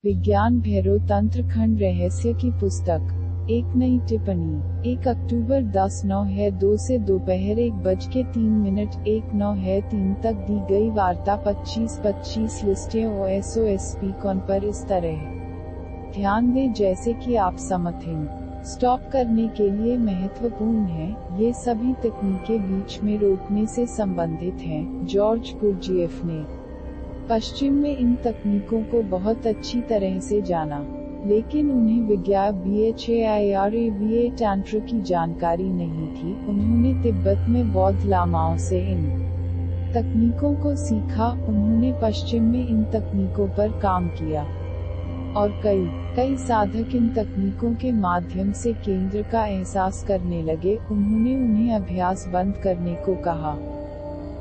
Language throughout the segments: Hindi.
विज्ञान भैरव तंत्र खंड रहस्य की पुस्तक। एक नई टिप्पणी। 1 अक्टूबर 10/9 है 2 से दोपहर 1:03 1:09 तक दी गई वार्ता 25 लिस्टें OSOSP कॉन पर इस तरह ध्यान दें जैसे कि आप समथिंग स्टॉप करने के लिए महत्वपूर्ण है। ये सभी तकनीकें बीच में रोकने से संबंधित हैं। जॉर्ज गुरजिएफ ने पश्चिम में इन तकनीकों को बहुत अच्छी तरह से जाना, लेकिन उन्हें विज्ञान BHAIRAVA तंत्र की जानकारी नहीं थी। उन्होंने तिब्बत में बौद्ध लामाओं से इन तकनीकों को सीखा। उन्होंने पश्चिम में इन तकनीकों पर काम किया और कई साधक इन तकनीकों के माध्यम से केंद्र का एहसास करने लगे। उन्होंने उन्हें अभ्यास बंद करने को कहा,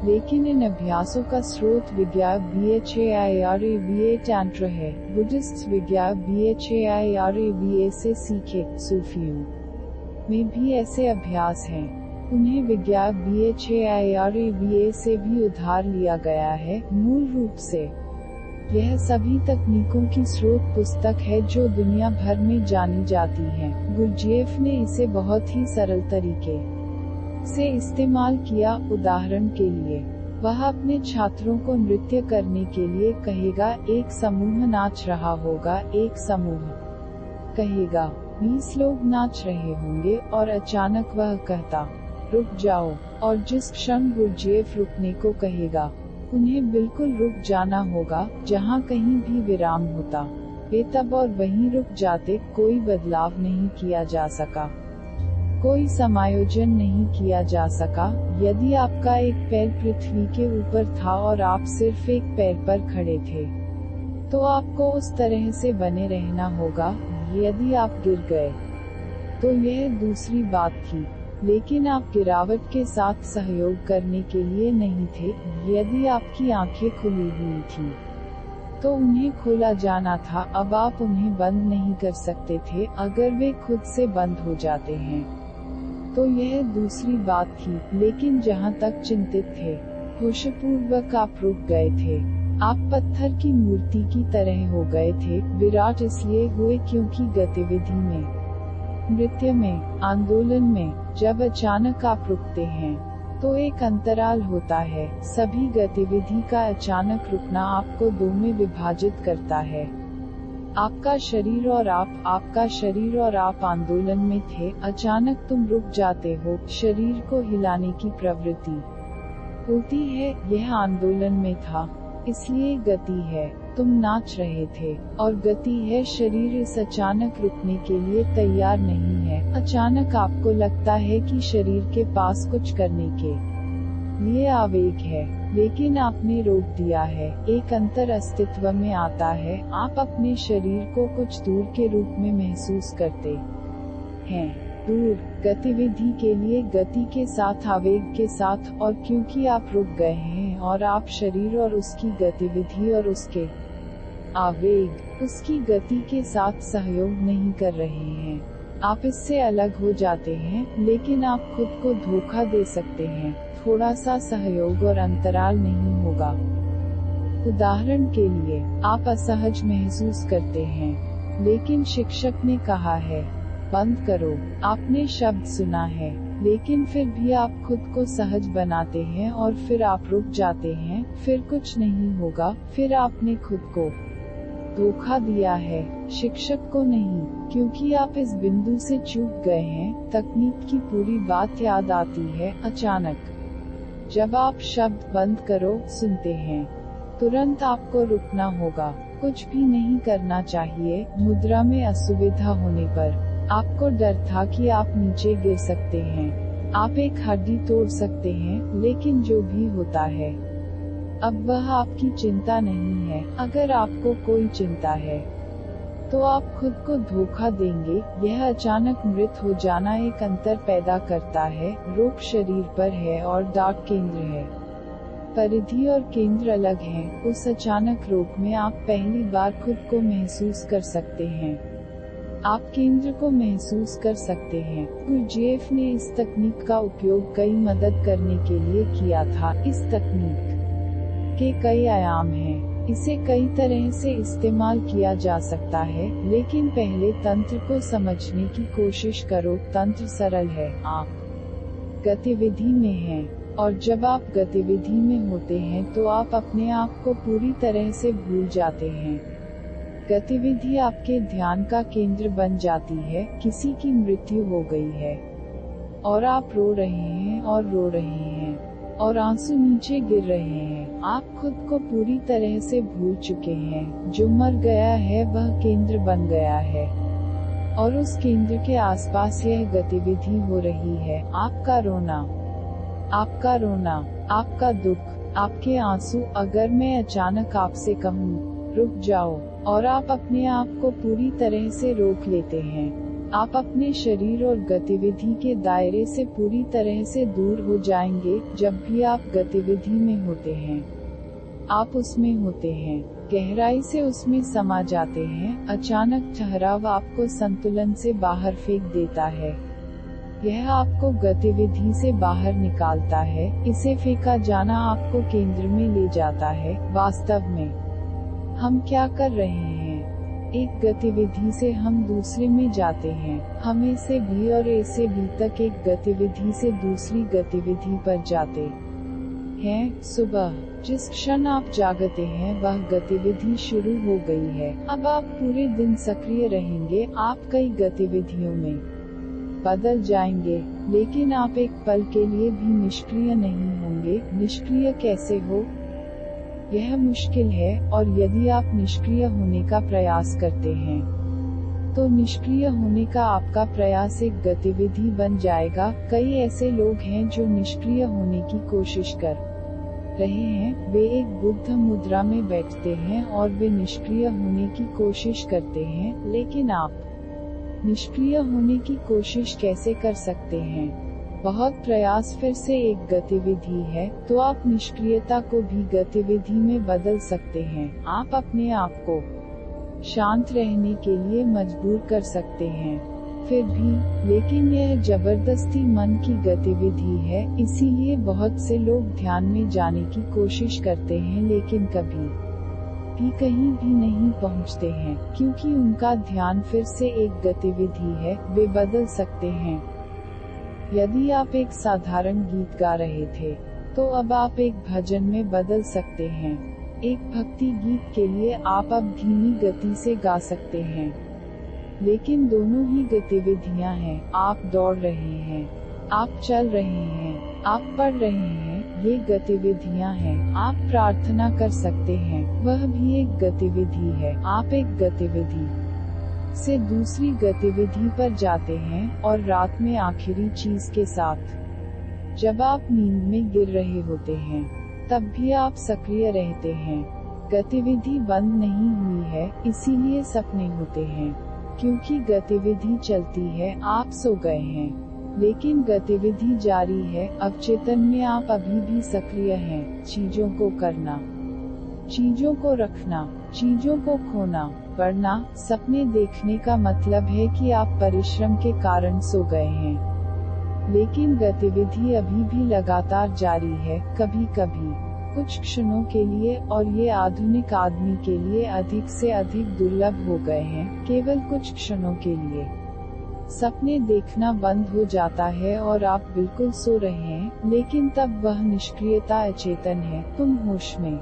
लेकिन इन अभ्यासों का स्रोत विज्ञान BHAIRAVA तंत्र है। बुद्धिस्ट विज्ञान BHAIRAVA से सीखे। सूफियों में भी ऐसे अभ्यास हैं। उन्हें विज्ञान BHAIRAVA से भी उधार लिया गया है। मूल रूप से यह सभी तकनीकों की स्रोत पुस्तक है जो दुनिया भर में जानी जाती है। गुरजिएफ ने इसे बहुत ही सरल तरीके से इस्तेमाल किया। उदाहरण के लिए, वह अपने छात्रों को नृत्य करने के लिए कहेगा। एक समूह नाच रहा होगा, एक समूह कहेगा 20 लोग नाच रहे होंगे और अचानक वह कहता रुक जाओ, और जिस क्षण गुरजिएफ रुकने को कहेगा, उन्हें बिल्कुल रुक जाना होगा। जहाँ कहीं भी विराम होता, वे तब और वहीं रुक जाते। कोई बदलाव नहीं किया जा सका, कोई समायोजन नहीं किया जा सका। यदि आपका एक पैर पृथ्वी के ऊपर था और आप सिर्फ एक पैर पर खड़े थे, तो आपको उस तरह से बने रहना होगा। यदि आप गिर गए तो यह दूसरी बात थी, लेकिन आप गिरावट के साथ सहयोग करने के लिए नहीं थे। यदि आपकी आंखें खुली हुई थी तो उन्हें खोला जाना था। अब आप उन्हें बंद नहीं कर सकते थे। अगर वे खुद से बंद हो जाते हैं तो यह दूसरी बात थी। लेकिन जहां तक चिंतित थे, होशपूर्वक आप रुक गए थे। आप पत्थर की मूर्ति की तरह हो गए थे। विराट इसलिए हुए क्योंकि गतिविधि में, नृत्य में, आंदोलन में, जब अचानक आप रुकते हैं तो एक अंतराल होता है। सभी गतिविधि का अचानक रुकना आपको दो में विभाजित करता है। आपका शरीर और आपका शरीर और आप आंदोलन में थे। अचानक तुम रुक जाते हो। शरीर को हिलाने की प्रवृत्ति होती है। यह आंदोलन में था, इसलिए गति है। तुम नाच रहे थे और गति है। शरीर इस अचानक रुकने के लिए तैयार नहीं है। अचानक आपको लगता है कि शरीर के पास कुछ करने के लिए आवेग है, लेकिन आपने रोक दिया है। एक अंतर अस्तित्व में आता है। आप अपने शरीर को कुछ दूर के रूप में महसूस करते हैं। दूर गतिविधि के लिए, गति के साथ, आवेग के साथ। और क्योंकि आप रुक गए हैं और आप शरीर और उसकी गतिविधि और उसके आवेग, उसकी गति के साथ सहयोग नहीं कर रहे हैं, आप इससे अलग हो जाते हैं। लेकिन आप खुद को धोखा दे सकते हैं। थोड़ा सा सहयोग और अंतराल नहीं होगा। उदाहरण के लिए, आप असहज महसूस करते हैं, लेकिन शिक्षक ने कहा है बंद करो। आपने शब्द सुना है, लेकिन फिर भी आप खुद को सहज बनाते हैं और फिर आप रुक जाते हैं। फिर कुछ नहीं होगा। फिर आपने खुद को धोखा दिया है, शिक्षक को नहीं, क्योंकि आप इस बिंदु से चूक गए हैं। तकनीक की पूरी बात याद आती है अचानक। जब आप शब्द बंद करो सुनते हैं, तुरंत आपको रुकना होगा। कुछ भी नहीं करना चाहिए। मुद्रा में असुविधा होने पर आपको डर था कि आप नीचे गिर सकते हैं, आप एक हड्डी तोड़ सकते हैं, लेकिन जो भी होता है, अब वह आपकी चिंता नहीं है। अगर आपको कोई चिंता है तो आप खुद को धोखा देंगे। यह अचानक मृत हो जाना एक अंतर पैदा करता है। रोक शरीर पर है और डार्क केंद्र है। परिधि और केंद्र अलग हैं। उस अचानक रोक में आप पहली बार खुद को महसूस कर सकते हैं। आप केंद्र को महसूस कर सकते हैं। गुरजिएफ ने इस तकनीक का उपयोग कई मदद करने के लिए किया था। इस तकनीक के कई आयाम हैं। इसे कई तरह से इस्तेमाल किया जा सकता है, लेकिन पहले तंत्र को समझने की कोशिश करो। तंत्र सरल है, आप गतिविधि में हैं, और जब आप गतिविधि में होते हैं तो आप अपने आप को पूरी तरह से भूल जाते हैं। गतिविधि आपके ध्यान का केंद्र बन जाती है। किसी की मृत्यु हो गई है और आप रो रहे हैं और रो रहे हैं और आंसू नीचे गिर रहे हैं। आप खुद को पूरी तरह से भूल चुके हैं। जो मर गया है वह केंद्र बन गया है और उस केंद्र के आसपास यह गतिविधि हो रही है। आपका रोना, आपका दुख, आपके आंसू। अगर मैं अचानक आपसे कहूँ, रुक जाओ, और आप अपने आप को पूरी तरह से रोक लेते हैं, आप अपने शरीर और गतिविधि के दायरे से पूरी तरह से दूर हो जाएंगे। जब भी आप गतिविधि में होते हैं, आप उसमें होते हैं, गहराई से उसमें समा जाते हैं। अचानक ठहराव आपको संतुलन से बाहर फेंक देता है। यह आपको गतिविधि से बाहर निकालता है। इसे फेंका जाना आपको केंद्र में ले जाता है। वास्तव में हम क्या कर रहे हैं? एक गतिविधि से हम दूसरे में जाते हैं। हम ए से बी और ए से बी तक एक गतिविधि से दूसरी गतिविधि पर जाते हैं। सुबह जिस क्षण आप जागते हैं वह गतिविधि शुरू हो गई है। अब आप पूरे दिन सक्रिय रहेंगे। आप कई गतिविधियों में बदल जाएंगे, लेकिन आप एक पल के लिए भी निष्क्रिय नहीं होंगे। निष्क्रिय कैसे हो? यह मुश्किल है, और यदि आप निष्क्रिय होने का प्रयास करते हैं तो निष्क्रिय होने का आपका प्रयास एक गतिविधि बन जाएगा। कई ऐसे लोग हैं जो निष्क्रिय होने की कोशिश कर रहे हैं। वे एक बुद्ध मुद्रा में बैठते हैं और वे निष्क्रिय होने की कोशिश करते हैं। लेकिन आप निष्क्रिय होने की कोशिश कैसे कर सकते हैं? बहुत प्रयास। फिर से एक गतिविधि है, तो आप निष्क्रियता को भी गतिविधि में बदल सकते हैं। आप अपने आप को शांत रहने के लिए मजबूर कर सकते हैं। फिर भी, लेकिन यह जबरदस्ती मन की गतिविधि है। इसीलिए बहुत से लोग ध्यान में जाने की कोशिश करते हैं, लेकिन कभी भी कहीं भी नहीं पहुंचते हैं, क्योंकि उनका ध्यान फिर से एक गतिविधि है। वे बदल सकते हैं। यदि आप एक साधारण गीत गा रहे थे, तो अब आप एक भजन में बदल सकते हैं। एक भक्ति गीत के लिए आप अब धीमी गति से गा सकते हैं। लेकिन दोनों ही गतिविधियां हैं। आप दौड़ रहे हैं, आप चल रहे हैं, आप पढ़ रहे हैं, ये गतिविधियां हैं। आप प्रार्थना कर सकते हैं, वह भी एक गतिविधि है। आप एक गतिविधि से दूसरी गतिविधि पर जाते हैं, और रात में आखिरी चीज के साथ, जब आप नींद में गिर रहे होते हैं, तब भी आप सक्रिय रहते हैं। गतिविधि बंद नहीं हुई है, इसीलिए सपने होते हैं, क्योंकि गतिविधि चलती है। आप सो गए हैं, लेकिन गतिविधि जारी है। अवचेतन में आप अभी भी सक्रिय हैं। चीजों को करना, चीजों को रखना, चीजों को खोना, पढ़ना, सपने देखने का मतलब है कि आप परिश्रम के कारण सो गए हैं, लेकिन गतिविधि अभी भी लगातार जारी है। कभी कभी कुछ क्षणों के लिए, और ये आधुनिक आदमी के लिए अधिक से अधिक दुर्लभ हो गए हैं, केवल कुछ क्षणों के लिए सपने देखना बंद हो जाता है और आप बिल्कुल सो रहे हैं, लेकिन तब वह निष्क्रियता अचेतन है। तुम होश में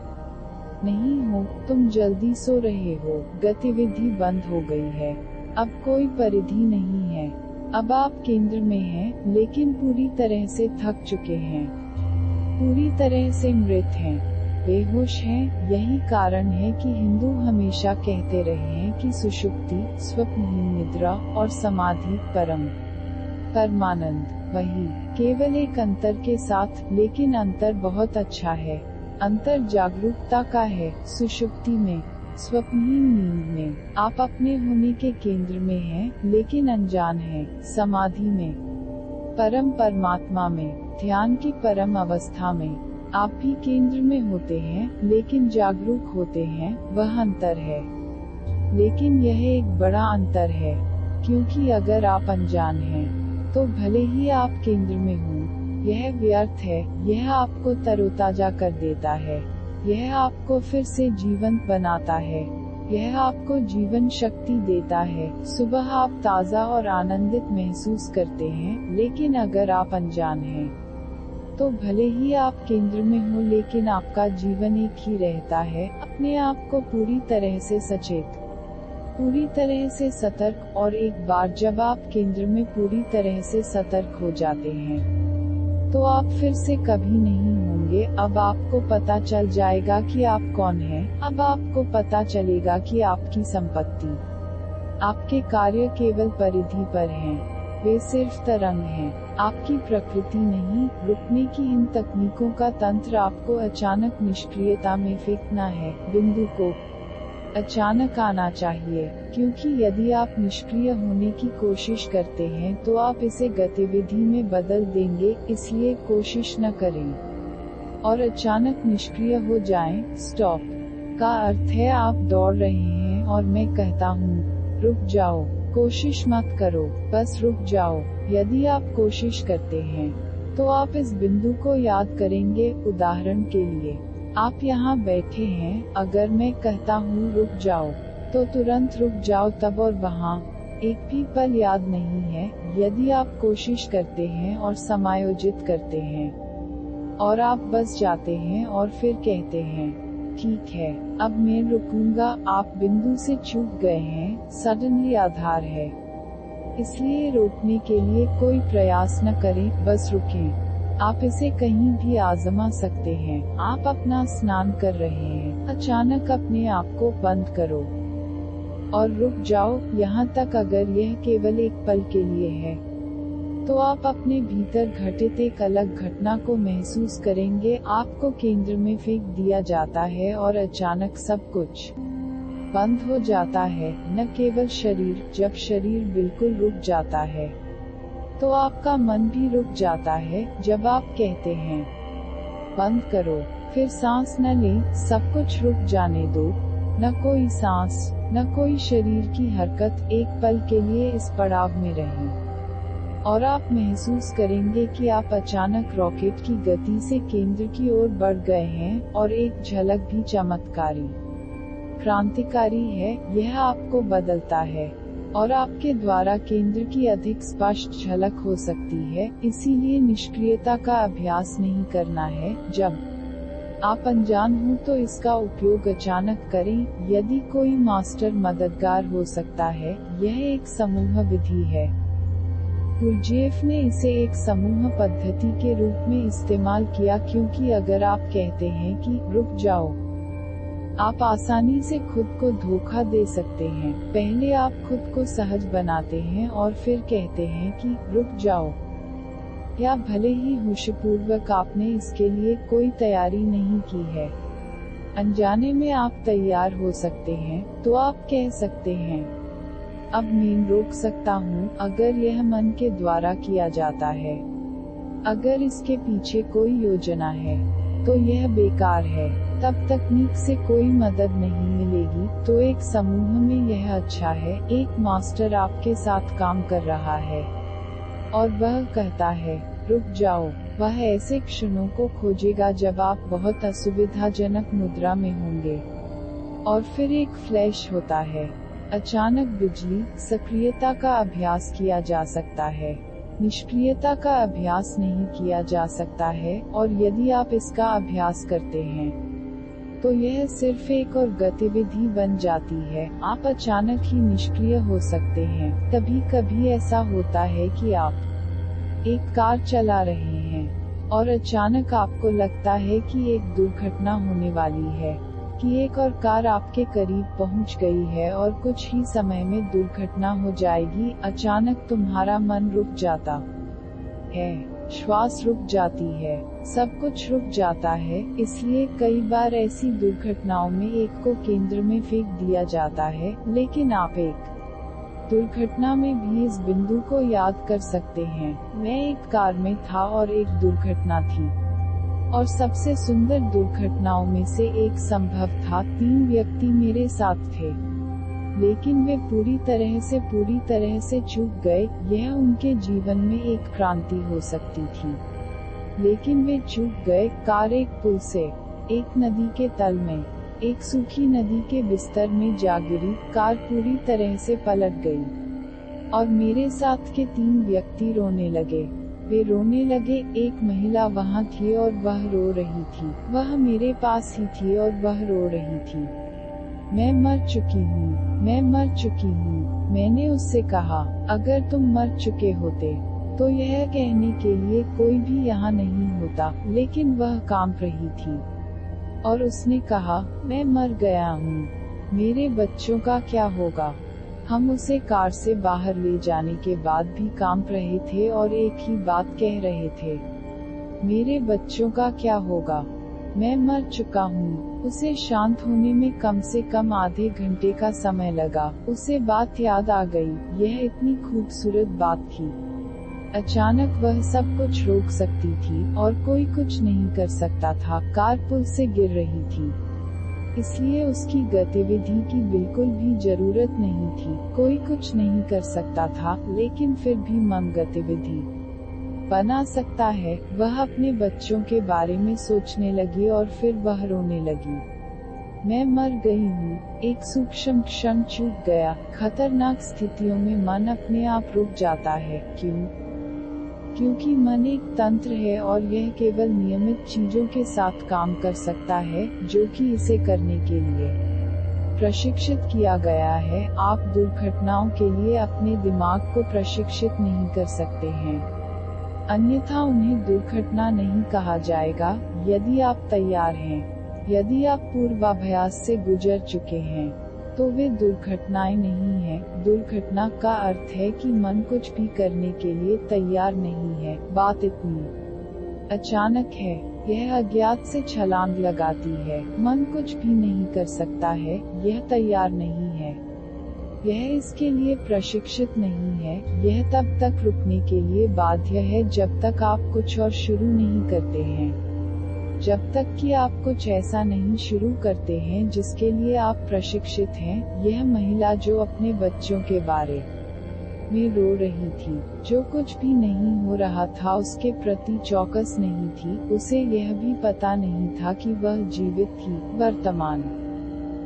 नहीं हो, तुम जल्दी सो रहे हो। गतिविधि बंद हो गई है, अब कोई परिधि नहीं है। अब आप केंद्र में हैं, लेकिन पूरी तरह से थक चुके हैं, पूरी तरह से मृत हैं, बेहोश हैं। यही कारण है कि हिंदू हमेशा कहते रहे हैं कि सुषुप्ति, स्वप्नहीन निद्रा और समाधि परमानंद वही, केवल एक अंतर के साथ, लेकिन अंतर बहुत अच्छा है। अंतर जागरूकता का है। सुषुप्ति में, स्वप्नहीन नींद में, आप अपने होने के केंद्र में हैं, लेकिन अनजान हैं। समाधि में, परमात्मा में, ध्यान की परम अवस्था में, आप भी केंद्र में होते हैं, लेकिन जागरूक होते हैं। वह अंतर है, लेकिन यह एक बड़ा अंतर है, क्योंकि अगर आप अनजान हैं, तो भले ही आप केंद्र में हों, यह व्यर्थ है। यह आपको तरोताजा कर देता है, यह आपको फिर से जीवंत बनाता है। यह आपको जीवन शक्ति देता है। सुबह आप ताज़ा और आनंदित महसूस करते हैं, लेकिन अगर आप अनजान हैं, तो भले ही आप केंद्र में हो लेकिन आपका जीवन एक ही रहता है। अपने आप को पूरी तरह से सचेत, पूरी तरह से सतर्क, और एक बार जब आप केंद्र में पूरी तरह से सतर्क हो जाते हैं, तो आप फिर से कभी नहीं होंगे। अब आपको पता चल जाएगा कि आप कौन हैं। अब आपको पता चलेगा कि आपकी संपत्ति, आपके कार्य केवल परिधि पर हैं। वे सिर्फ तरंग हैं, आपकी प्रकृति नहीं। रुकने की इन तकनीकों का तंत्र आपको अचानक निष्क्रियता में फेंकना है। बिंदु को अचानक आना चाहिए, क्योंकि यदि आप निष्क्रिय होने की कोशिश करते हैं तो आप इसे गतिविधि में बदल देंगे, इसलिए कोशिश न करें और अचानक निष्क्रिय हो जाएं। स्टॉप का अर्थ है आप दौड़ रहे हैं और मैं कहता हूँ, रुक जाओ, कोशिश मत करो, बस रुक जाओ। यदि आप कोशिश करते हैं तो आप इस बिंदु को याद करेंगे। उदाहरण के लिए, आप यहाँ बैठे हैं, अगर मैं कहता हूँ रुक जाओ, तो तुरंत रुक जाओ तब और वहाँ एक भी पल याद नहीं है। यदि आप कोशिश करते हैं और समायोजित करते हैं और आप बस जाते हैं और फिर कहते हैं, ठीक है, अब मैं रुकूंगा, आप बिंदु से चूक गए हैं। सडनली आधार है, इसलिए रोकने के लिए कोई प्रयास न करें, बस रुकें। आप इसे कहीं भी आजमा सकते हैं। आप अपना स्नान कर रहे हैं, अचानक अपने आप को बंद करो और रुक जाओ। यहाँ तक अगर यह केवल एक पल के लिए है, तो आप अपने भीतर घटित एक अलग घटना को महसूस करेंगे। आपको केंद्र में फेंक दिया जाता है और अचानक सब कुछ बंद हो जाता है। न केवल शरीर, जब शरीर बिल्कुल रुक जाता है, तो आपका मन भी रुक जाता है। जब आप कहते हैं, बंद करो, फिर सांस न लें, सब कुछ रुक जाने दो, न कोई सांस, न कोई शरीर की हरकत। एक पल के लिए इस पड़ाव में रहें और आप महसूस करेंगे कि आप अचानक रॉकेट की गति से केंद्र की ओर बढ़ गए हैं। और एक झलक भी चमत्कारी, क्रांतिकारी है। यह आपको बदलता है और आपके द्वारा केंद्र की अधिक स्पष्ट झलक हो सकती है। इसीलिए निष्क्रियता का अभ्यास नहीं करना है। जब आप अनजान हो तो इसका उपयोग अचानक करें। यदि कोई मास्टर मददगार हो सकता है, यह एक समूह विधि है। गुरजेफ ने इसे एक समूह पद्धति के रूप में इस्तेमाल किया, क्योंकि अगर आप कहते हैं कि रुक जाओ, आप आसानी से खुद को धोखा दे सकते हैं। पहले आप खुद को सहज बनाते हैं और फिर कहते हैं कि रुक जाओ, या भले ही होशपूर्वक आपने इसके लिए कोई तैयारी नहीं की है, अनजाने में आप तैयार हो सकते हैं। तो आप कह सकते हैं, अब मैं रोक सकता हूँ। अगर यह मन के द्वारा किया जाता है, अगर इसके पीछे कोई योजना है, तो यह बेकार है। तब तकनीक से कोई मदद नहीं मिलेगी। तो एक समूह में यह अच्छा है। एक मास्टर आपके साथ काम कर रहा है और वह कहता है, रुक जाओ। वह ऐसे क्षणों को खोजेगा जब आप बहुत असुविधाजनक मुद्रा में होंगे। और फिर एक फ्लैश होता है, अचानक बिजली। सक्रियता का अभ्यास किया जा सकता है, निष्क्रियता का अभ्यास नहीं किया जा सकता है। और यदि आप इसका अभ्यास करते हैं, तो यह सिर्फ एक और गतिविधि बन जाती है। आप अचानक ही निष्क्रिय हो सकते हैं। कभी कभी ऐसा होता है कि आप एक कार चला रहे हैं और अचानक आपको लगता है कि एक दुर्घटना होने वाली है, कि एक और कार आपके करीब पहुंच गई है और कुछ ही समय में दुर्घटना हो जाएगी। अचानक तुम्हारा मन रुक जाता है, श्वास रुक जाती है, सब कुछ रुक जाता है। इसलिए कई बार ऐसी दुर्घटनाओं में एक को केंद्र में फेंक दिया जाता है, लेकिन आप एक दुर्घटना में भी इस बिंदु को याद कर सकते हैं। मैं एक कार में था और एक दुर्घटना थी, और सबसे सुंदर दुर्घटनाओं में से एक संभव था। 3 व्यक्ति मेरे साथ थे, लेकिन वे पूरी तरह से चूक गए। यह उनके जीवन में एक क्रांति हो सकती थी, लेकिन वे चूक गए। कार एक पुल से एक नदी के तल में, एक सूखी नदी के बिस्तर में जा गिरी। कार पूरी तरह से पलट गई और मेरे साथ के 3 व्यक्ति रोने लगे। वे रोने लगे। एक महिला वहाँ थी और वह रो रही थी। वह मेरे पास ही थी और वह रो रही थी। मैं मर चुकी हूँ, मैं मर चुकी हूँ। मैंने उससे कहा, अगर तुम मर चुके होते तो यह कहने के लिए कोई भी यहाँ नहीं होता, लेकिन वह कांप रही थी और उसने कहा, मैं मर गया हूँ, मेरे बच्चों का क्या होगा। हम उसे कार से बाहर ले जाने के बाद भी कांप रहे थे और एक ही बात कह रहे थे, मेरे बच्चों का क्या होगा, मैं मर चुका हूँ। उसे शांत होने में कम से कम आधे घंटे का समय लगा। उसे बात याद आ गई, यह इतनी खूबसूरत बात थी। अचानक वह सब कुछ रोक सकती थी और कोई कुछ नहीं कर सकता था। कार पुल से गिर रही थी, इसलिए उसकी गतिविधि की बिल्कुल भी जरूरत नहीं थी। कोई कुछ नहीं कर सकता था, लेकिन फिर भी मन गतिविधि बना सकता है। वह अपने बच्चों के बारे में सोचने लगी और फिर वह रोने लगी। मैं मर गई हूँ। एक सूक्ष्म क्षण चूक गया। खतरनाक स्थितियों में मन अपने आप रुक जाता है। क्यों? क्योंकि मन एक तंत्र है और यह केवल नियमित चीजों के साथ काम कर सकता है, जो कि इसे करने के लिए प्रशिक्षित किया गया है। आप दुर्घटनाओं के लिए अपने दिमाग को प्रशिक्षित नहीं कर सकते हैं, अन्यथा उन्हें दुर्घटना नहीं कहा जाएगा। यदि आप तैयार हैं, यदि आप पूर्वाभ्यास से गुजर चुके हैं, तो वे दुर्घटनाएं नहीं हैं। दुर्घटना का अर्थ है कि मन कुछ भी करने के लिए तैयार नहीं है। बात इतनी अचानक है, यह अज्ञात से छलांग लगाती है। मन कुछ भी नहीं कर सकता है, यह तैयार नहीं है, यह इसके लिए प्रशिक्षित नहीं है। यह तब तक रुकने के लिए बाध्य है जब तक आप कुछ और शुरू नहीं करते हैं, जब तक कि आप कुछ ऐसा नहीं शुरू करते हैं जिसके लिए आप प्रशिक्षित हैं। यह महिला जो अपने बच्चों के बारे में रो रही थी, जो कुछ भी नहीं हो रहा था उसके प्रति चौकस नहीं थी। उसे यह भी पता नहीं था कि वह जीवित थी। वर्तमान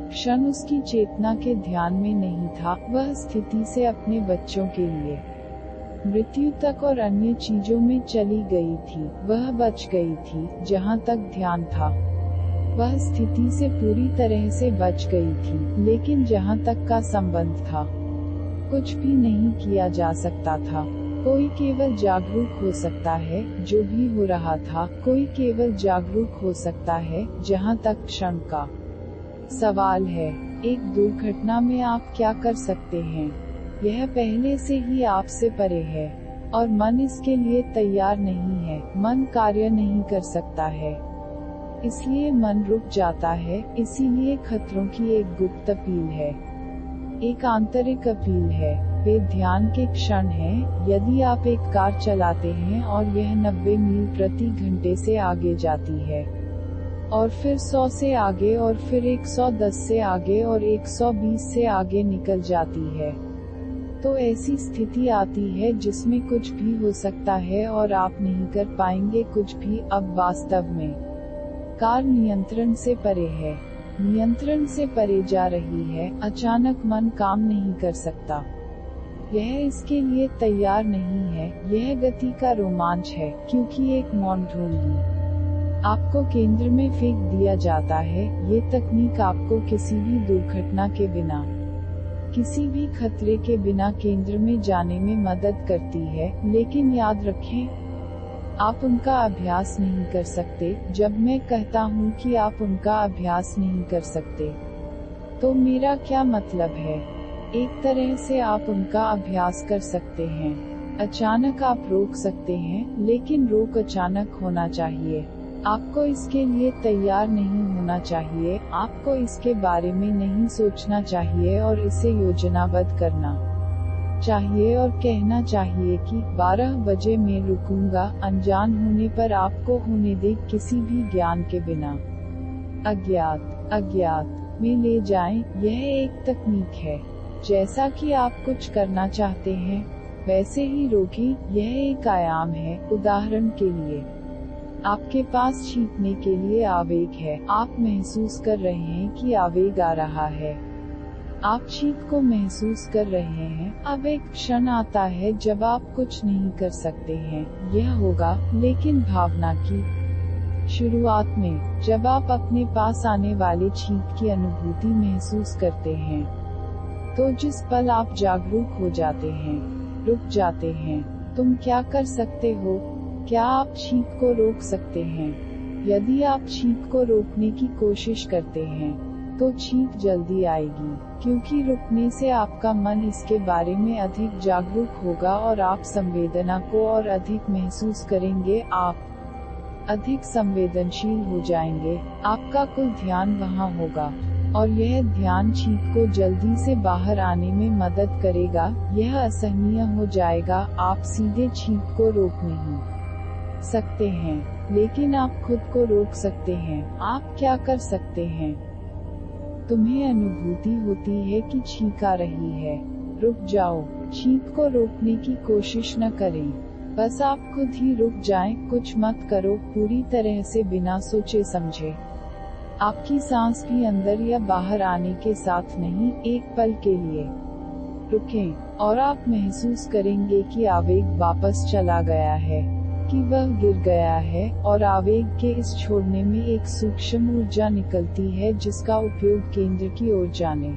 क्षण उसकी चेतना के ध्यान में नहीं था। वह स्थिति से अपने बच्चों के लिए मृत्यु तक और अन्य चीजों में चली गई थी। वह बच गई थी जहां तक ध्यान था। वह स्थिति से पूरी तरह से बच गई थी, लेकिन जहां तक का संबंध था, कुछ भी नहीं किया जा सकता था। कोई केवल जागरूक हो सकता है जो भी हो रहा था। कोई केवल जागरूक हो सकता है जहां तक क्षण का सवाल है। एक दुर्घटना में आप क्या कर सकते हैं, यह पहले से ही आपसे परे है और मन इसके लिए तैयार नहीं है। मन कार्य नहीं कर सकता है, इसलिए मन रुक जाता है। इसीलिए खतरों की एक गुप्त अपील है, एक आंतरिक अपील है। वे ध्यान के क्षण हैं। यदि आप एक कार चलाते हैं और यह 90 मील प्रति घंटे से आगे जाती है और फिर 100 से आगे और फिर 110 से आगे और 120 से आगे निकल जाती है, तो ऐसी स्थिति आती है जिसमें कुछ भी हो सकता है और आप नहीं कर पाएंगे कुछ भी। अब वास्तव में कार नियंत्रण से परे है, नियंत्रण से परे जा रही है। अचानक मन काम नहीं कर सकता, यह इसके लिए तैयार नहीं है। यह गति का रोमांच है, क्योंकि एक मौन ढूंढी आपको केंद्र में फेंक दिया जाता है। ये तकनीक आपको किसी भी दुर्घटना के बिना, किसी भी खतरे के बिना केंद्र में जाने में मदद करती है। लेकिन याद रखें, आप उनका अभ्यास नहीं कर सकते। जब मैं कहता हूँ कि आप उनका अभ्यास नहीं कर सकते, तो मेरा क्या मतलब है? एक तरह से आप उनका अभ्यास कर सकते हैं। अचानक आप रोक सकते हैं, लेकिन रोक अचानक होना चाहिए। आपको इसके लिए तैयार नहीं होना चाहिए। आपको इसके बारे में नहीं सोचना चाहिए और इसे योजनाबद्ध करना चाहिए और कहना चाहिए कि 12 बजे मैं रुकूंगा। अनजान होने पर आपको होने दे, किसी भी ज्ञान के बिना अज्ञात में ले जाएं। यह एक तकनीक है। जैसा कि आप कुछ करना चाहते हैं, वैसे ही रोकें। यह एक आयाम है। उदाहरण के लिए, आपके पास छींकने के लिए आवेग है। आप महसूस कर रहे हैं कि आवेग आ रहा है। आप छींक को महसूस कर रहे हैं। अब एक क्षण आता है जब आप कुछ नहीं कर सकते हैं। यह होगा, लेकिन भावना की शुरुआत में, जब आप अपने पास आने वाले छींक की अनुभूति महसूस करते हैं, तो जिस पल आप जागरूक हो जाते हैं, रुक जाते हैं, तुम क्या कर सकते हो? क्या आप छींक को रोक सकते हैं? यदि आप छींक को रोकने की कोशिश करते हैं, तो छींक जल्दी आएगी, क्योंकि रुकने से आपका मन इसके बारे में अधिक जागरूक होगा और आप संवेदना को और अधिक महसूस करेंगे। आप अधिक संवेदनशील हो जाएंगे। आपका कुल ध्यान वहां होगा, और यह ध्यान छींक को जल्दी से बाहर आने में मदद करेगा। यह असहनीय हो जाएगा। आप सीधे छींक को रोक नहीं सकते हैं, लेकिन आप खुद को रोक सकते हैं। आप क्या कर सकते हैं? तुम्हें अनुभूति होती है कि छींक आ रही है। रुक जाओ। छींक को रोकने की कोशिश न करें। बस आप खुद ही रुक जाएं, कुछ मत करो, पूरी तरह से बिना सोचे समझे। आपकी सांस भी अंदर या बाहर आने के साथ नहीं, एक पल के लिए रुकें, और आप महसूस करेंगे कि आवेग वापस चला गया है, कि वह गिर गया है, और आवेग के इस छोड़ने में एक सूक्ष्म ऊर्जा निकलती है जिसका उपयोग केंद्र की ओर जाने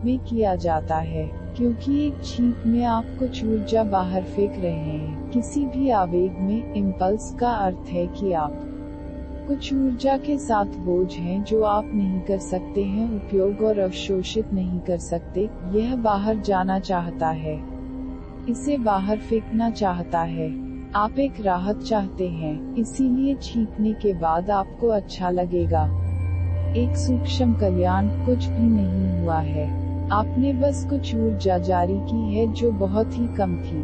में किया जाता है। क्योंकि एक छींक में आप कुछ ऊर्जा बाहर फेंक रहे हैं। किसी भी आवेग में इम्पल्स का अर्थ है कि आप कुछ ऊर्जा के साथ बोझ हैं जो आप नहीं कर सकते हैं उपयोग और अवशोषित नहीं कर सकते। यह बाहर जाना चाहता है, इसे बाहर फेंकना चाहता है। आप एक राहत चाहते हैं, इसीलिए छींकने के बाद आपको अच्छा लगेगा। एक सूक्ष्म कल्याण, कुछ भी नहीं हुआ है। आपने बस कुछ ऊर्जा जारी की है जो बहुत ही कम थी।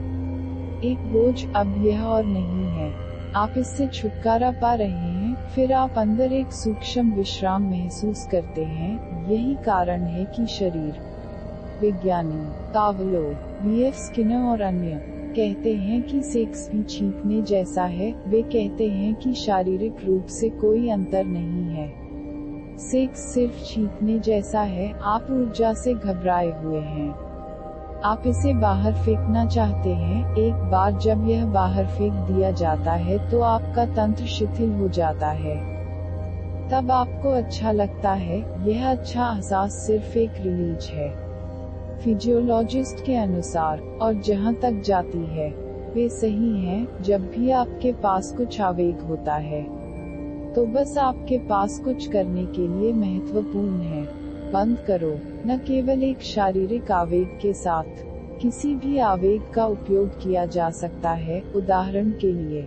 एक बोझ अब यह और नहीं है। आप इससे छुटकारा पा रहे हैं। फिर आप अंदर एक सूक्ष्म विश्राम महसूस करते हैं। यही कारण है कि शरीर विज्ञानी पावलोव, वी.एफ. स्किनर और अन्य कहते हैं कि सेक्स भी छींकने जैसा है। वे कहते हैं कि शारीरिक रूप से कोई अंतर नहीं है। सेक्स सिर्फ छींकने जैसा है। आप ऊर्जा से घबराए हुए हैं। आप इसे बाहर फेंकना चाहते हैं। एक बार जब यह बाहर फेंक दिया जाता है तो आपका तंत्र शिथिल हो जाता है। तब आपको अच्छा लगता है। यह अच्छा एहसास सिर्फ एक रिलीज है फिजियोलॉजिस्ट के अनुसार, और जहां तक जाती है वे सही हैं। जब भी आपके पास कुछ आवेग होता है, तो बस आपके पास कुछ करने के लिए महत्वपूर्ण है। बंद करो। न केवल एक शारीरिक आवेग के साथ, किसी भी आवेग का उपयोग किया जा सकता है। उदाहरण के लिए,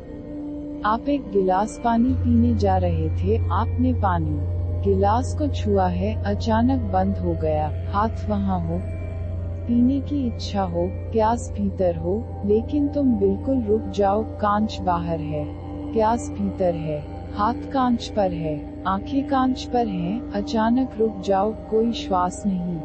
आप एक गिलास पानी पीने जा रहे थे। आपने पानी गिलास को छुआ है, अचानक बंद हो गया। हाथ वहां हो, पीने की इच्छा हो, प्यास भीतर हो, लेकिन तुम बिल्कुल रुक जाओ। कांच बाहर है, प्यास भीतर है, हाथ कांच पर है, आंखें कांच पर हैं। अचानक रुक जाओ। कोई श्वास नहीं,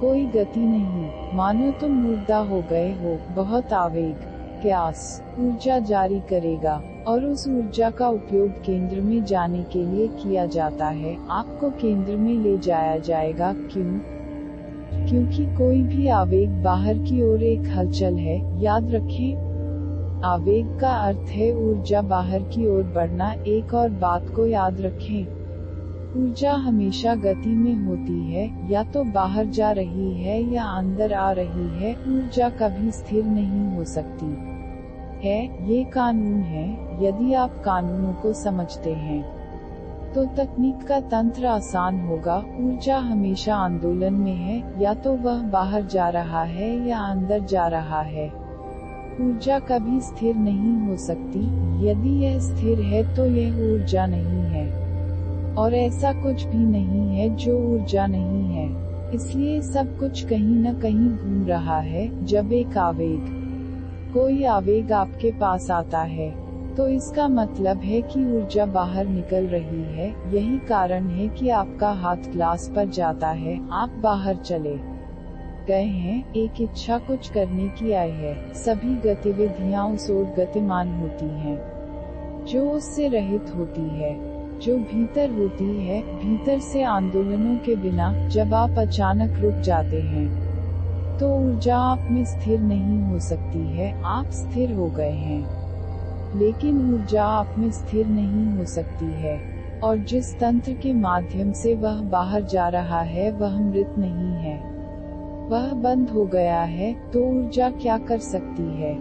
कोई गति नहीं, मानो तुम मुर्दा हो गए हो। बहुत आवेग, प्यास ऊर्जा जारी करेगा, और उस ऊर्जा का उपयोग केंद्र में जाने के लिए किया जाता है। आपको केंद्र में ले जाया जाएगा। क्यों? क्योंकि कोई भी आवेग बाहर की ओर एक हलचल है। याद रखें, आवेग का अर्थ है ऊर्जा बाहर की ओर बढ़ना। एक और बात को याद रखें, ऊर्जा हमेशा गति में होती है, या तो बाहर जा रही है या अंदर आ रही है। ऊर्जा कभी स्थिर नहीं हो सकती है। ये कानून है। यदि आप कानूनों को समझते हैं, तो तकनीक का तंत्र आसान होगा। ऊर्जा हमेशा आंदोलन में है, या तो वह बाहर जा रहा है या अंदर जा रहा है। ऊर्जा कभी स्थिर नहीं हो सकती। यदि यह स्थिर है तो यह ऊर्जा नहीं है, और ऐसा कुछ भी नहीं है जो ऊर्जा नहीं है। इसलिए सब कुछ कहीं न कहीं घूम रहा है। जब एक आवेग, कोई आवेग आपके पास आता है, तो इसका मतलब है कि ऊर्जा बाहर निकल रही है। यही कारण है कि आपका हाथ ग्लास पर जाता है। आप बाहर चले गए हैं। एक इच्छा कुछ करने की आई है। सभी गतिविधियां उस ओर गतिमान होती हैं। जो उससे रहित होती है, जो भीतर होती है, भीतर से आंदोलनों के बिना। जब आप अचानक रुक जाते हैं तो ऊर्जा आप में स्थिर नहीं हो सकती है, आप स्थिर हो गए हैं। लेकिन ऊर्जा आप में स्थिर नहीं हो सकती है, और जिस तंत्र के माध्यम से वह बाहर जा रहा है वह मृत नहीं है, वह बंद हो गया है। तो ऊर्जा क्या कर सकती है?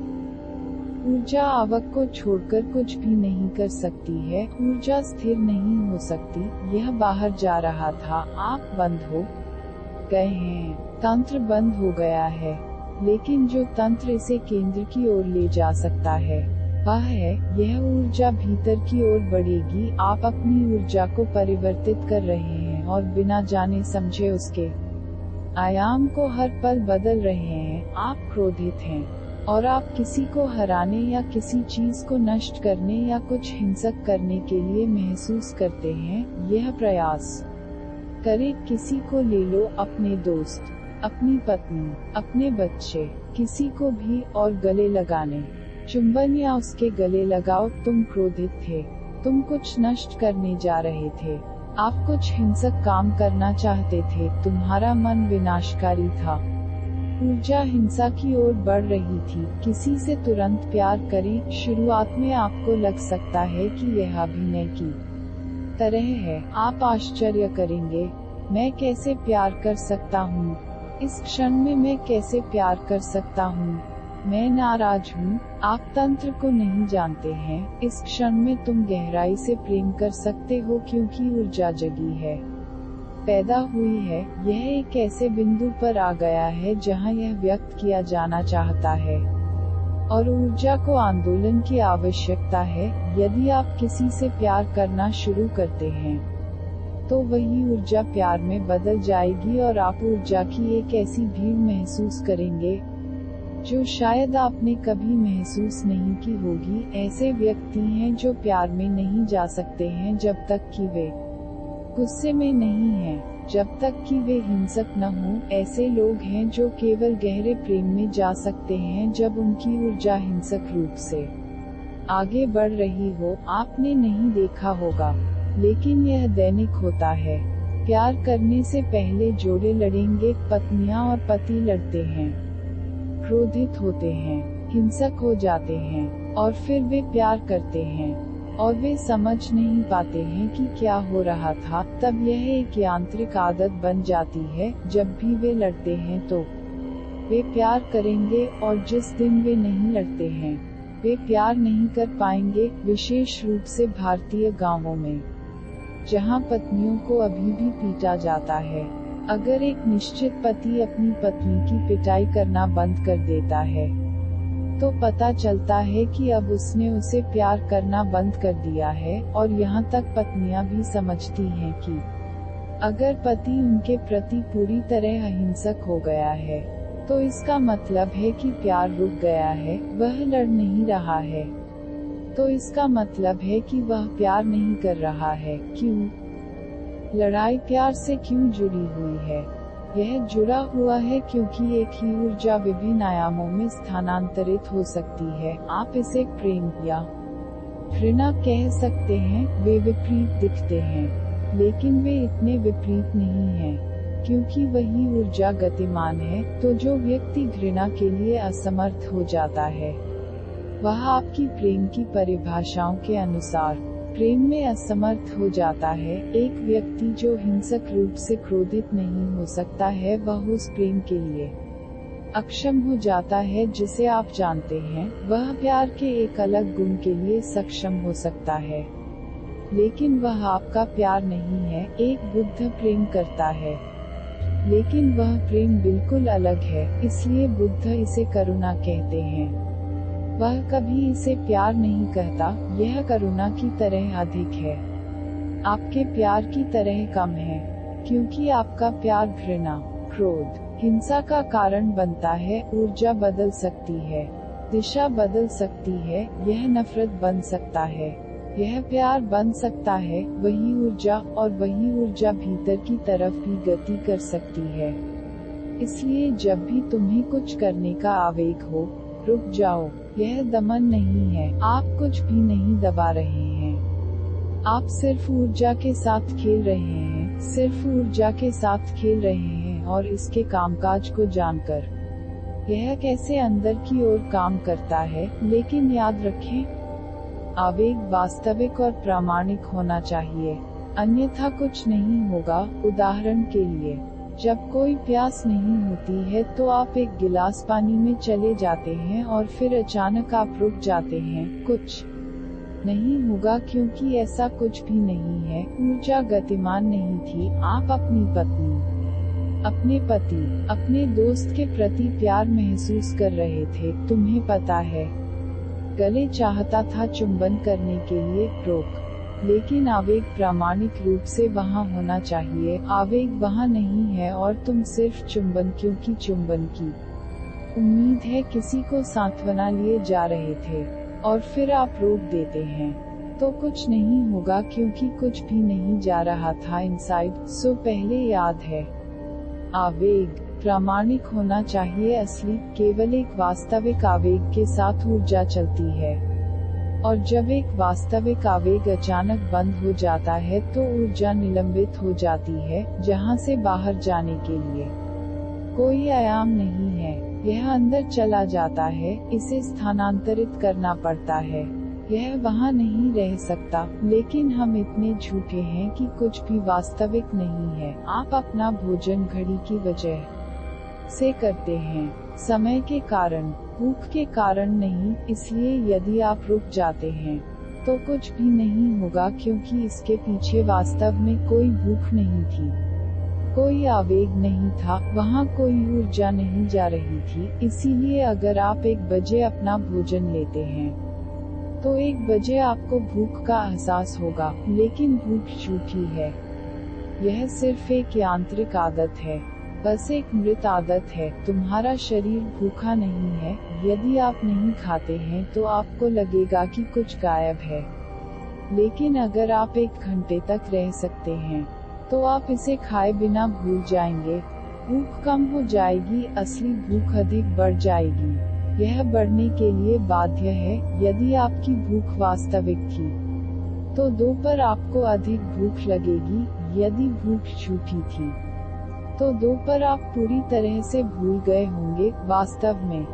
ऊर्जा आवक को छोड़कर कुछ भी नहीं कर सकती है। ऊर्जा स्थिर नहीं हो सकती, यह बाहर जा रहा था, आप बंद हो गए हैं, तंत्र बंद हो गया है। लेकिन जो तंत्र इसे केंद्र की ओर ले जा सकता है वह है, यह ऊर्जा भीतर की ओर बढ़ेगी। आप अपनी ऊर्जा को परिवर्तित कर रहे हैं और बिना जाने समझे उसके आयाम को हर पल बदल रहे हैं। आप क्रोधित हैं और आप किसी को हराने या किसी चीज को नष्ट करने या कुछ हिंसक करने के लिए महसूस करते हैं। यह प्रयास करें, किसी को ले लो, अपने दोस्त, अपनी पत्नी, अपने बच्चे, किसी को भी, और गले लगाने, चुंबन या उसके गले लगाओ। तुम क्रोधित थे, तुम कुछ नष्ट करने जा रहे थे, आप कुछ हिंसक काम करना चाहते थे, तुम्हारा मन विनाशकारी था, ऊर्जा हिंसा की ओर बढ़ रही थी। किसी से तुरंत प्यार करें। शुरुआत में आपको लग सकता है कि यह अभिनय की तरह है, आप आश्चर्य करेंगे, मैं कैसे प्यार कर सकता हूँ, इस क्षण में मैं कैसे प्यार कर सकता हूँ, मैं नाराज हूँ। आप तंत्र को नहीं जानते हैं, इस क्षण में तुम गहराई से प्रेम कर सकते हो क्योंकि ऊर्जा जगी है, पैदा हुई है। यह एक ऐसे बिंदु पर आ गया है जहाँ यह व्यक्त किया जाना चाहता है, और ऊर्जा को आंदोलन की आवश्यकता है। यदि आप किसी से प्यार करना शुरू करते हैं तो वही ऊर्जा प्यार में बदल जाएगी और आप ऊर्जा की एक ऐसी भीड़ महसूस करेंगे जो शायद आपने कभी महसूस नहीं की होगी। ऐसे व्यक्ति हैं जो प्यार में नहीं जा सकते हैं जब तक कि वे गुस्से में नहीं हैं, जब तक कि वे हिंसक न हों। ऐसे लोग हैं जो केवल गहरे प्रेम में जा सकते हैं जब उनकी ऊर्जा हिंसक रूप से आगे बढ़ रही हो। आपने नहीं देखा होगा, लेकिन यह दैनिक होता है। प्यार करने से पहले जोड़े लड़ेंगे, पत्नियां और पति लड़ते हैं, क्रोधित होते हैं, हिंसक हो जाते हैं, और फिर वे प्यार करते हैं और वे समझ नहीं पाते हैं कि क्या हो रहा था। तब यह एक यांत्रिक आदत बन जाती है। जब भी वे लड़ते हैं तो वे प्यार करेंगे, और जिस दिन वे नहीं लड़ते हैं वे प्यार नहीं कर पाएंगे। विशेष रूप से भारतीय गांवों में, जहां पत्नियों को अभी भी पीटा जाता है। अगर एक निश्चित पति अपनी पत्नी की पिटाई करना बंद कर देता है तो पता चलता है कि अब उसने उसे प्यार करना बंद कर दिया है। और यहाँ तक पत्नियां भी समझती हैं कि अगर पति उनके प्रति पूरी तरह अहिंसक हो गया है तो इसका मतलब है कि प्यार रुक गया है, वह लड़ नहीं रहा है, तो इसका मतलब है कि वह प्यार नहीं कर रहा है। क्यों? लड़ाई प्यार से क्यों जुड़ी हुई है? यह जुड़ा हुआ है क्योंकि एक ही ऊर्जा विभिन्न आयामों में स्थानांतरित हो सकती है। आप इसे प्रेम या घृणा कह सकते हैं। वे विपरीत दिखते हैं, लेकिन वे इतने विपरीत नहीं हैं, क्योंकि वही ऊर्जा गतिमान है। तो जो व्यक्ति घृणा के लिए असमर्थ हो जाता है वह आपकी प्रेम की परिभाषाओं के अनुसार प्रेम में असमर्थ हो जाता है। एक व्यक्ति जो हिंसक रूप से क्रोधित नहीं हो सकता है वह उस प्रेम के लिए अक्षम हो जाता है जिसे आप जानते हैं। वह प्यार के एक अलग गुण के लिए सक्षम हो सकता है, लेकिन वह आपका प्यार नहीं है। एक बुद्ध प्रेम करता है, लेकिन वह प्रेम बिल्कुल अलग है, इसलिए बुद्ध इसे करुणा कहते हैं। वह कभी इसे प्यार नहीं कहता, यह करुणा की तरह अधिक है, आपके प्यार की तरह कम है, क्योंकि आपका प्यार घृणा, क्रोध, हिंसा का कारण बनता है। ऊर्जा बदल सकती है, दिशा बदल सकती है, यह नफरत बन सकता है, यह प्यार बन सकता है। वही ऊर्जा, और वही ऊर्जा भीतर की तरफ भी गति कर सकती है। इसलिए जब भी तुम्हें कुछ करने का आवेग हो, रुक जाओ, यह दमन नहीं है, आप कुछ भी नहीं दबा रहे हैं। आप सिर्फ ऊर्जा के साथ खेल रहे हैं, सिर्फ ऊर्जा के साथ खेल रहे हैं और इसके कामकाज को जानकर यह कैसे अंदर की ओर काम करता है। लेकिन याद रखें, आवेग वास्तविक और प्रामाणिक होना चाहिए, अन्यथा कुछ नहीं होगा। उदाहरण के लिए, जब कोई प्यास नहीं होती है तो आप एक गिलास पानी में चले जाते हैं और फिर अचानक आप रुक जाते हैं। कुछ नहीं होगा क्योंकि ऐसा कुछ भी नहीं है, ऊर्जा गतिमान नहीं थी। आप अपनी पत्नी, अपने पति, अपने दोस्त के प्रति प्यार महसूस कर रहे थे, तुम्हें पता है, गले चाहता था चुंबन करने के लिए, रोक। लेकिन आवेग प्रामाणिक रूप से वहाँ होना चाहिए, आवेग वहाँ नहीं है और तुम सिर्फ चुंबन, क्योंकि चुंबन की उम्मीद है किसी को सांत्वना लिए जा रहे थे और फिर आप रोक देते हैं, तो कुछ नहीं होगा क्योंकि कुछ भी नहीं जा रहा था इनसाइड। सो पहले याद है, आवेग प्रामाणिक होना चाहिए, असली, केवल एक वास्तविक आवेग के साथ ऊर्जा चलती है। और जब एक वास्तविक आवेग अचानक बंद हो जाता है तो ऊर्जा निलंबित हो जाती है, जहां से बाहर जाने के लिए कोई आयाम नहीं है। यह अंदर चला जाता है, इसे स्थानांतरित करना पड़ता है, यह वहां नहीं रह सकता। लेकिन हम इतने झूठे हैं कि कुछ भी वास्तविक नहीं है। आप अपना भोजन घड़ी की वजह से करते हैं, समय के कारण, भूख के कारण नहीं। इसलिए यदि आप रुक जाते हैं तो कुछ भी नहीं होगा क्योंकि इसके पीछे वास्तव में कोई भूख नहीं थी, कोई आवेग नहीं था, वहाँ कोई ऊर्जा नहीं जा रही थी। इसीलिए अगर आप 1 बजे अपना भोजन लेते हैं तो 1 बजे आपको भूख का एहसास होगा, लेकिन भूख झूठी है। यह सिर्फ एक यांत्रिक आदत है, बस एक मृत आदत है। तुम्हारा शरीर भूखा नहीं है। यदि आप नहीं खाते हैं तो आपको लगेगा कि कुछ गायब है, लेकिन अगर आप 1 घंटे तक रह सकते हैं तो आप इसे खाए बिना भूल जाएंगे। भूख कम हो जाएगी, असली भूख अधिक बढ़ जाएगी। यह बढ़ने के लिए बाध्य है। यदि आपकी भूख वास्तविक थी तो 2 पर आपको अधिक भूख लगेगी। यदि भूख झूठी थी तो 2 पर आप पूरी तरह से भूल गए होंगे। वास्तव में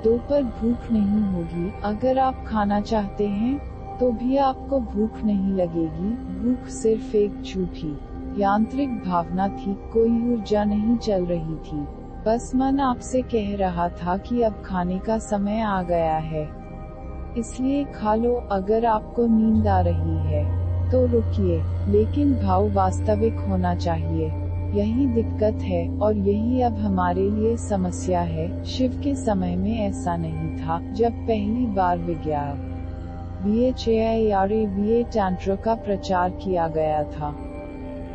2 पर भूख नहीं होगी। अगर आप खाना चाहते हैं तो भी आपको भूख नहीं लगेगी। भूख सिर्फ एक झूठी यांत्रिक भावना थी, कोई ऊर्जा नहीं चल रही थी। बस मन आपसे कह रहा था कि अब खाने का समय आ गया है, इसलिए खा लो। अगर आपको नींद आ रही है तो रुकिए, लेकिन भाव वास्तविक होना चाहिए। यही दिक्कत है और यही अब हमारे लिए समस्या है। शिव के समय में ऐसा नहीं था। जब पहली बार विज्ञान VHARAVA तंत्र का प्रचार किया गया था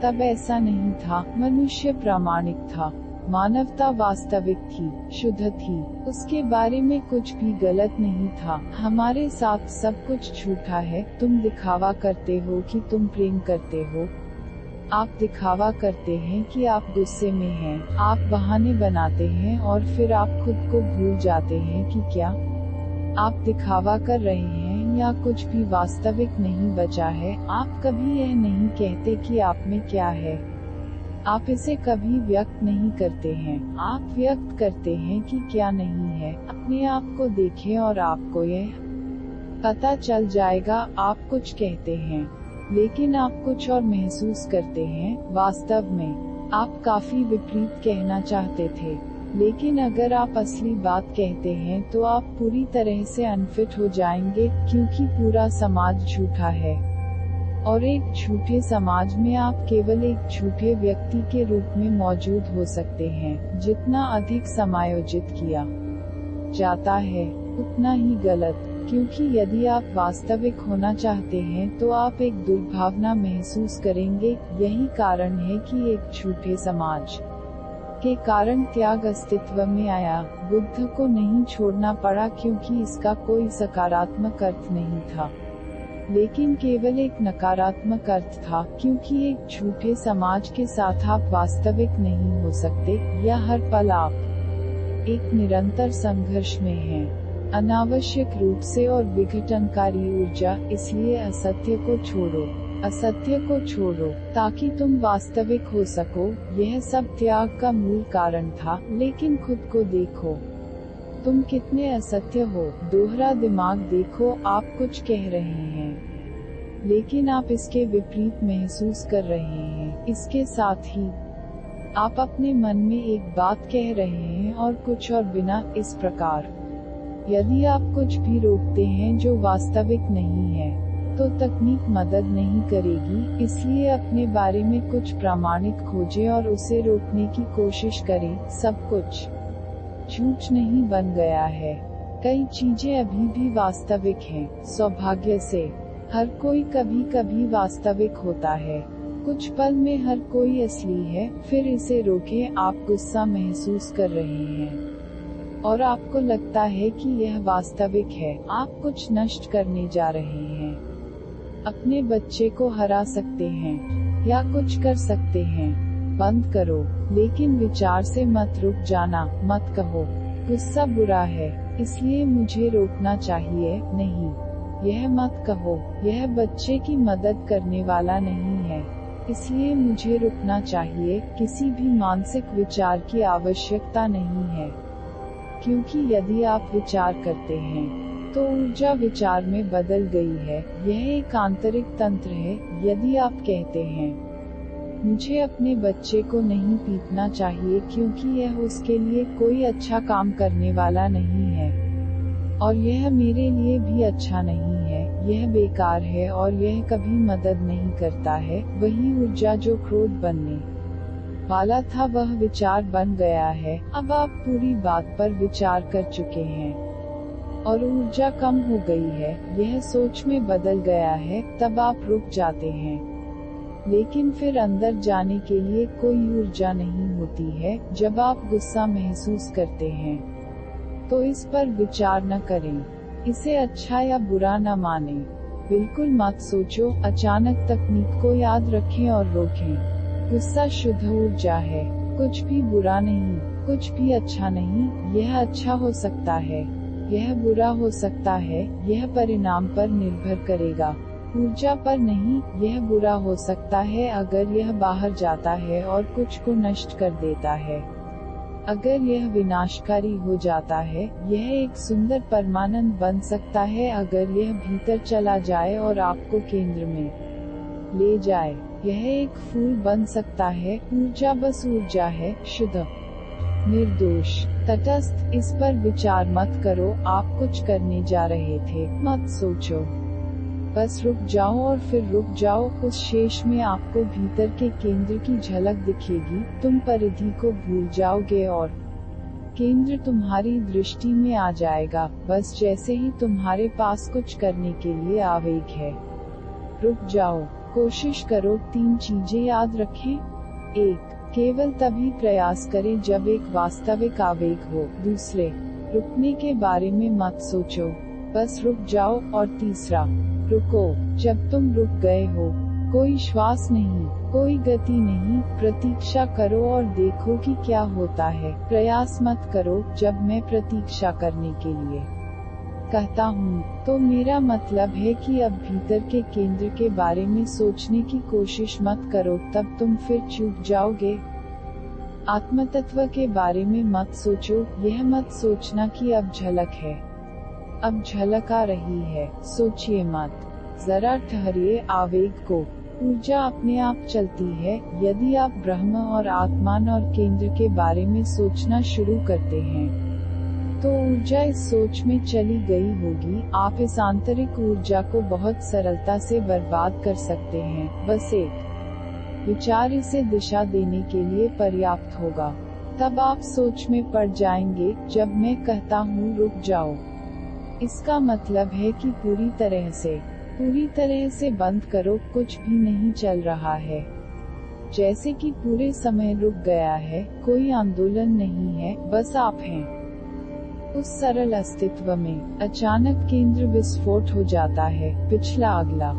तब ऐसा नहीं था। मनुष्य प्रामाणिक था, मानवता वास्तविक थी, शुद्ध थी, उसके बारे में कुछ भी गलत नहीं था। हमारे साथ सब कुछ झूठा है। तुम दिखावा करते हो कि तुम प्रेम करते हो, आप दिखावा करते हैं कि आप गुस्से में हैं, आप बहाने बनाते हैं और फिर आप खुद को भूल जाते हैं कि क्या आप दिखावा कर रहे हैं या कुछ भी वास्तविक नहीं बचा है। आप कभी यह नहीं कहते कि आप में क्या है, आप इसे कभी व्यक्त नहीं करते हैं। आप व्यक्त करते हैं कि क्या नहीं है। अपने आप को देखें और आपको यह पता चल जाएगा। आप कुछ कहते हैं लेकिन आप कुछ और महसूस करते हैं। वास्तव में आप काफी विपरीत कहना चाहते थे, लेकिन अगर आप असली बात कहते हैं तो आप पूरी तरह से अनफिट हो जाएंगे, क्योंकि पूरा समाज झूठा है। और एक झूठे समाज में आप केवल एक झूठे व्यक्ति के रूप में मौजूद हो सकते हैं। जितना अधिक समायोजित किया जाता है उतना ही गलत, क्योंकि यदि आप वास्तविक होना चाहते हैं तो आप एक दुर्भावना महसूस करेंगे। यही कारण है कि एक झूठे समाज के कारण त्याग अस्तित्व में आया। बुद्ध को नहीं छोड़ना पड़ा क्योंकि इसका कोई सकारात्मक अर्थ नहीं था, लेकिन केवल एक नकारात्मक अर्थ था, क्योंकि एक झूठे समाज के साथ आप वास्तविक नहीं हो सकते, या हर पल आप एक निरंतर संघर्ष में हैं, अनावश्यक रूप से और विघटनकारी ऊर्जा। इसलिए असत्य को छोड़ो, असत्य को छोड़ो, ताकि तुम वास्तविक हो सको। यह सब त्याग का मूल कारण था। लेकिन खुद को देखो, तुम कितने असत्य हो। दोहरा दिमाग देखो, आप कुछ कह रहे हैं, लेकिन आप इसके विपरीत महसूस कर रहे हैं। इसके साथ ही आप अपने मन में एक बात कह रहे हैं और कुछ और बिना। इस प्रकार यदि आप कुछ भी रोकते हैं जो वास्तविक नहीं है, तो तकनीक मदद नहीं करेगी। इसलिए अपने बारे में कुछ प्रामाणिक खोजें और उसे रोकने की कोशिश करें। सब कुछ झूठ नहीं बन गया है। कई चीजें अभी भी वास्तविक हैं। सौभाग्य से हर कोई कभी कभी वास्तविक होता है। कुछ पल में हर कोई असली है। फिर इसे रोकें। आप गुस्सा महसूस कर रहे हैं और आपको लगता है कि यह वास्तविक है। आप कुछ नष्ट करने जा रहे हैं। अपने बच्चे को हरा सकते हैं या कुछ कर सकते हैं। बंद करो, लेकिन विचार से मत रुक जाना। मत कहो गुस्सा बुरा है, इसलिए मुझे रोकना चाहिए। नहीं, यह मत कहो, यह बच्चे की मदद करने वाला नहीं है, इसलिए मुझे रुकना चाहिए। किसी भी मानसिक विचार की आवश्यकता नहीं है, क्योंकि यदि आप विचार करते हैं तो ऊर्जा विचार में बदल गई है। यह एक आंतरिक तंत्र है। यदि आप कहते हैं मुझे अपने बच्चे को नहीं पीटना चाहिए क्योंकि यह उसके लिए कोई अच्छा काम करने वाला नहीं है, और यह मेरे लिए भी अच्छा नहीं है, यह बेकार है और यह कभी मदद नहीं करता है, वही ऊर्जा जो क्रोध बनने वाला था वह विचार बन गया है। अब आप पूरी बात पर विचार कर चुके हैं और ऊर्जा कम हो गई है। यह सोच में बदल गया है। तब आप रुक जाते हैं, लेकिन फिर अंदर जाने के लिए कोई ऊर्जा नहीं होती है। जब आप गुस्सा महसूस करते हैं तो इस पर विचार न करें, इसे अच्छा या बुरा न मानें, बिल्कुल मत सोचो। अचानक तकनीक को याद रखें और रोकें। गुस्सा शुद्ध ऊर्जा है, कुछ भी बुरा नहीं, कुछ भी अच्छा नहीं। यह अच्छा हो सकता है, यह बुरा हो सकता है, यह परिणाम पर निर्भर करेगा, ऊर्जा पर नहीं। यह बुरा हो सकता है अगर यह बाहर जाता है और कुछ को नष्ट कर देता है। अगर यह विनाशकारी हो जाता है, यह एक सुंदर परमानंद बन सकता है अगर यह भीतर चला जाए और आपको केंद्र में ले जाए। यह एक फूल बन सकता है। ऊर्जा बस ऊर्जा है, शुद्ध, निर्दोष, तटस्थ। इस पर विचार मत करो। आप कुछ करने जा रहे थे, मत सोचो, बस रुक जाओ और फिर रुक जाओ। उस शेष में आपको भीतर के केंद्र की झलक दिखेगी। तुम परिधि को भूल जाओगे और केंद्र तुम्हारी दृष्टि में आ जाएगा, बस जैसे ही तुम्हारे पास कुछ करने के लिए आवेग है। रुक जाओ, कोशिश करो। 3 चीजें याद रखें। 1. केवल तभी प्रयास करें जब एक वास्तविक आवेग हो। दूसरे, रुकने के बारे में मत सोचो, बस रुक जाओ। और तीसरा, रुको जब तुम रुक गए हो। कोई श्वास नहीं, कोई गति नहीं, प्रतीक्षा करो और देखो कि क्या होता है। प्रयास मत करो। जब मैं प्रतीक्षा करने के लिए कहता हूँ, तो मेरा मतलब है कि अब भीतर के केंद्र के बारे में सोचने की कोशिश मत करो, तब तुम फिर चूक जाओगे। आत्मतत्व के बारे में मत सोचो। यह मत सोचना कि अब झलक है, अब झलक आ रही है। सोचिए मत, जरा ठहरिए। आवेग को ऊर्जा अपने आप चलती है। यदि आप ब्रह्म और आत्मान और केंद्र के बारे में सोचना शुरू करते हैं, तो ऊर्जा इस सोच में चली गई होगी। आप इस आंतरिक ऊर्जा को बहुत सरलता से बर्बाद कर सकते हैं। बस एक विचार इसे दिशा देने के लिए पर्याप्त होगा। तब आप सोच में पड़ जाएंगे। जब मैं कहता हूँ रुक जाओ, इसका मतलब है कि पूरी तरह से बंद करो। कुछ भी नहीं चल रहा है, जैसे कि पूरे समय रुक गया है। कोई आंदोलन नहीं है, बस आप हैं। उस सरल अस्तित्व में अचानक केंद्र विस्फोट हो जाता है। पिछला, अगला